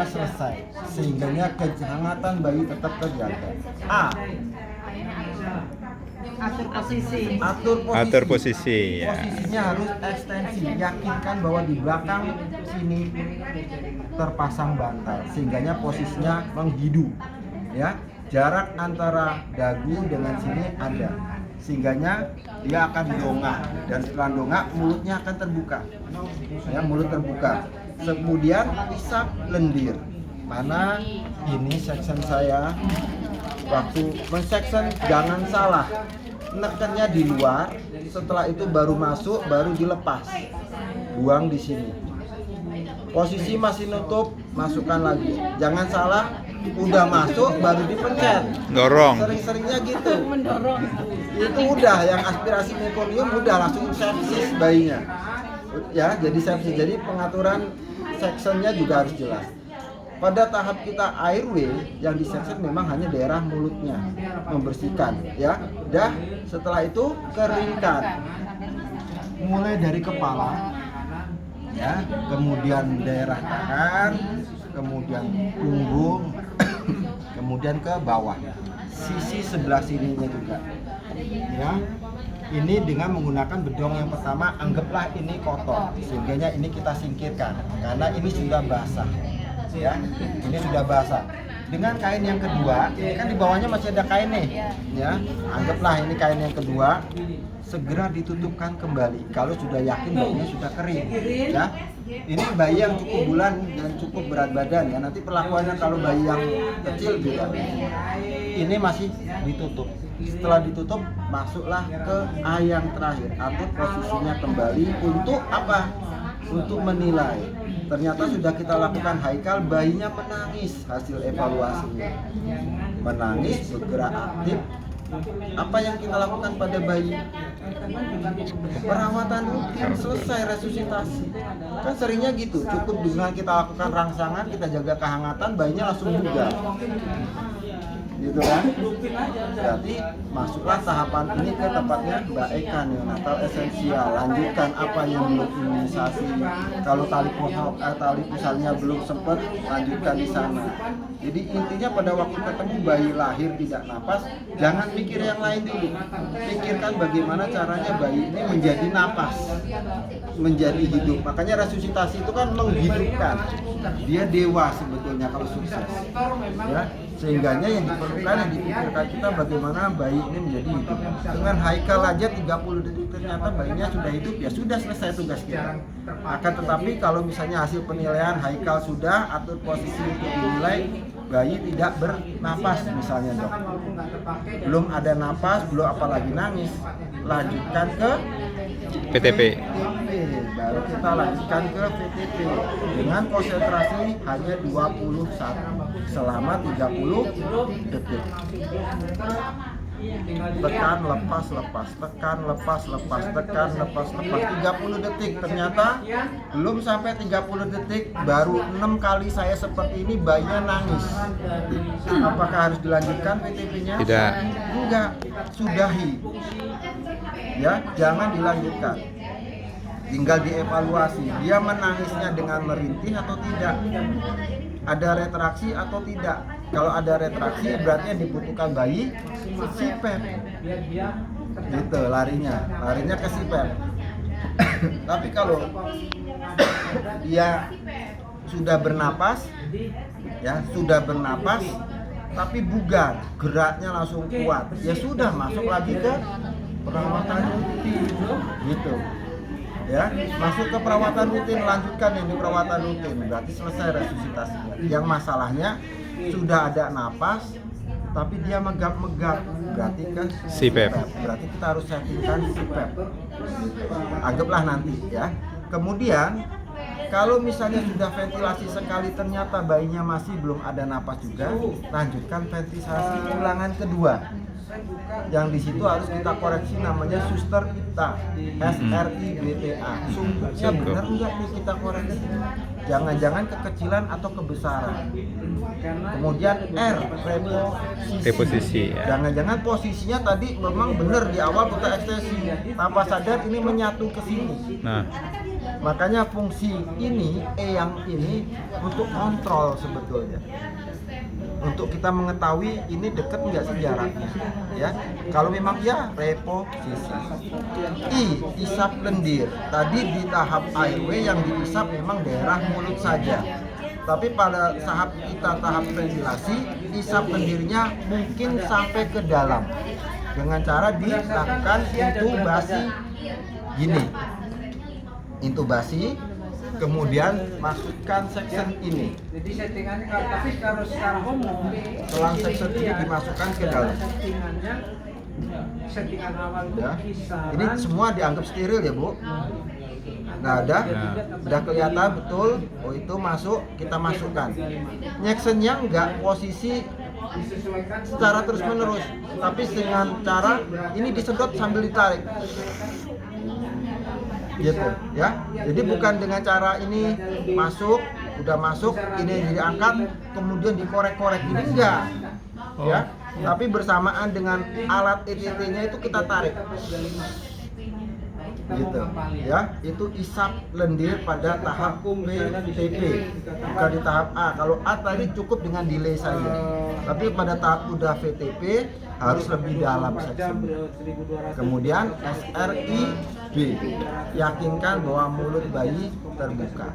selesai sehingga kehangatan bayi tetap terjaga. A. Atur posisi ya. Posisinya harus ekstensi. Yakinkan bahwa di belakang sini terpasang bantal sehingga posisinya menghidu. Ya, jarak antara dagu dengan sini ada. Sehingga dia akan dongak dan setelah dongak mulutnya akan terbuka. Ya, mulut terbuka. Kemudian isap lendir. Mana ini section saya. Waktu men-section jangan salah. Nekennya di luar, setelah itu baru masuk, baru dilepas. Buang di sini. Posisi masih nutup, masukkan lagi. Jangan salah, udah masuk baru dipencet. Dorong. Sering-seringnya gitu. Itu udah yang aspirasi mekonium udah langsung sepsis bayinya. Ya, jadi sepsis. Jadi pengaturan sectionnya juga harus jelas. Pada tahap kita airway yang disection memang hanya daerah mulutnya, membersihkan ya. Dah setelah itu keringkan. Mulai dari kepala ya, kemudian daerah tangan, kemudian punggung, kemudian ke bawah. Sisi sebelah sininya juga. Ya. Ini dengan menggunakan bedong yang pertama, anggaplah ini kotor, sehingga ini kita singkirkan karena ini sudah basah. Ya, ini sudah basah. Dengan kain yang kedua, ini kan di bawahnya masih ada kain nih, ya. Anggaplah ini kain yang kedua, segera ditutupkan kembali. Kalau sudah yakin bayinya sudah kering, ya. Ini bayi yang cukup bulan dan cukup berat badan, ya. Nanti perlakuannya kalau bayi yang kecil beda. Ini masih ditutup. Setelah ditutup, masuklah ke A yang terakhir. Atur posisinya kembali untuk apa? Untuk menilai. Ternyata sudah kita lakukan haikal, bayinya menangis hasil evaluasinya. Menangis, bergerak aktif. Apa yang kita lakukan pada bayi? Perawatan rutin, selesai resusitasi. Kan seringnya gitu, cukup dengan kita lakukan rangsangan, kita jaga kehangatan, bayinya langsung bugar. Gitu kan? Berarti masuklah tahapan ini ke tempatnya Mbak Eka neonatal esensial. Lanjutkan apa yang belum imunisasi. Kalau tali pusarnya belum sempat, lanjutkan di sana. Jadi intinya pada waktu ketemu bayi lahir tidak napas, jangan pikir yang lain dulu. Pikirkan bagaimana caranya bayi ini menjadi napas, menjadi hidup. Makanya resusitasi itu kan menghidupkan. Dia dewa sebetulnya kalau sukses. Ya. Sehingganya yang diperlukan, yang dipikirkan kita bagaimana bayi ini menjadi hidup. Dengan haikal aja 30 detik ternyata bayinya sudah hidup, ya sudah selesai tugas kita. Akan tetapi kalau misalnya hasil penilaian haikal sudah, atur posisi untuk dinilai bayi tidak bernapas misalnya dok, belum ada napas, belum apalagi nangis, lanjutkan ke PTP. Baru kita lanjutkan ke VTP dengan konsentrasi hanya 21 selama 30 detik. Tekan lepas lepas, tekan lepas lepas, tekan lepas lepas 30 detik. Ternyata belum sampai 30 detik, baru 6 kali saya seperti ini bayinya nangis. Apakah harus dilanjutkan PTP-nya? Tidak. Enggak, sudahi. Ya, jangan dilanjutkan. Tinggal dievaluasi, dia menangisnya dengan merintih atau tidak, ada retraksi atau tidak. Kalau ada retraksi berarti yang dibutuhkan bayi sipep, gitu larinya ke sipep. Tapi kalau dia sudah bernapas, ya sudah bernapas, tapi bugar, geraknya langsung kuat, ya sudah masuk lagi ke perawatan rutin, gitu. Ya, masuk ke perawatan rutin, lanjutkan yang di perawatan rutin, berarti selesai resusitasinya. Yang masalahnya sudah ada napas tapi dia megap-megap, berarti kan CPAP. Berarti kita harus settingkan CPAP. Anggaplah nanti ya. Kemudian kalau misalnya sudah ventilasi sekali ternyata bayinya masih belum ada napas juga, lanjutkan ventilasi ulangan kedua. Yang di situ harus kita koreksi namanya suster IBTA, SRIBTA. Sungguhnya benar enggak nih kita koreksi? Jangan-jangan kekecilan atau kebesaran. Kemudian R, reposisi. Ya. Jangan-jangan posisinya tadi memang benar di awal kita ekstensi. Tanpa sadar ini menyatu ke sini. Nah, Makanya fungsi ini, yang ini untuk kontrol sebetulnya. Untuk kita mengetahui ini deket nggak sih jaraknya, ya. Kalau memang ya, reposisi. Isap lendir. Tadi di tahap airway yang diisap memang daerah mulut saja. Tapi pada tahap ventilasi, isap lendirnya mungkin sampai ke dalam dengan cara dilakukan intubasi gini. Intubasi, kemudian masukkan section ini. Jadi settingannya tapi kalau secara umum Selang section ini dimasukkan ke dalam. Settingan awal itu Ya. kisaran. Ini semua dianggap steril ya, Bu. Nah, udah kelihatan betul. Oh, itu masuk, kita masukkan. Nyeksonnya enggak posisi disesuaikan secara terus menerus, tapi dengan cara ini disedot sambil ditarik. Gitu ya. Jadi bukan dengan cara ini masuk, udah masuk, ini diangkat, kemudian dikorek-korek, ini enggak. Ya. Tapi bersamaan dengan alat ETT-nya itu kita tarik. Gitu ya. Itu isap lendir pada tahap VTP, bukan di tahap A. Kalau A tadi cukup dengan delay saja, tapi pada tahap udah VTP harus lebih dalam section. Kemudian SRIB, yakinkan bahwa mulut bayi terbuka.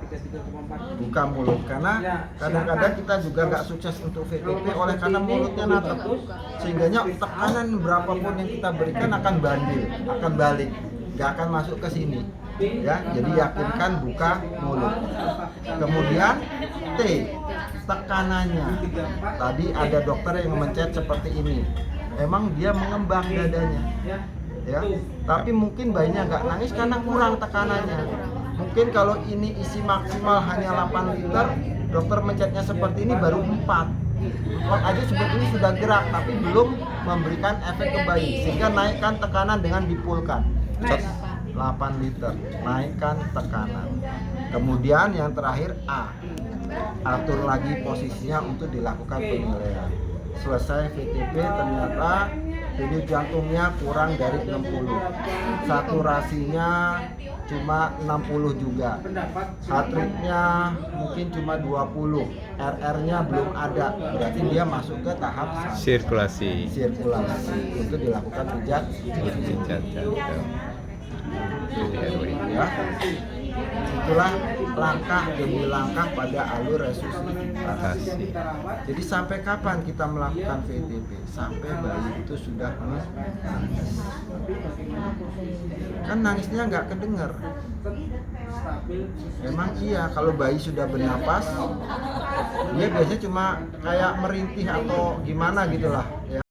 Buka mulut, karena kadang-kadang kita juga nggak sukses untuk VTP oleh karena mulutnya natap, sehingga tekanan berapapun yang kita berikan akan bandil, akan balik, nggak akan masuk ke sini. Ya, jadi yakinkan buka mulut. Kemudian T, tekanannya. Tadi ada dokter yang mencet seperti ini. Emang dia mengembang dadanya, ya. Tapi mungkin bayinya nggak nangis karena kurang tekanannya. Mungkin kalau ini isi maksimal hanya 8 liter, dokter mencetnya seperti ini baru 4. 4 aja sebetulnya sudah gerak, tapi belum memberikan efek ke bayi, sehingga naikkan tekanan dengan dipulkan. 8 liter, naikkan tekanan. Kemudian yang terakhir A, atur lagi posisinya untuk dilakukan penilaian. Selesai VTP, ternyata denyut jantungnya kurang dari 60, saturasinya cuma 60 juga, heart rate-nya mungkin cuma 20, RR-nya belum ada, berarti dia masuk ke tahap Sirkulasi. untuk dilakukan pijat jantung. ya. Itulah langkah demi langkah pada alur resusitasi. Jadi sampai kapan kita melakukan VTP? Sampai bayi itu sudah menangis. Kan nangisnya nggak kedengar. Memang iya, kalau bayi sudah bernapas, dia biasanya cuma kayak merintih atau gimana gitulah. Ya.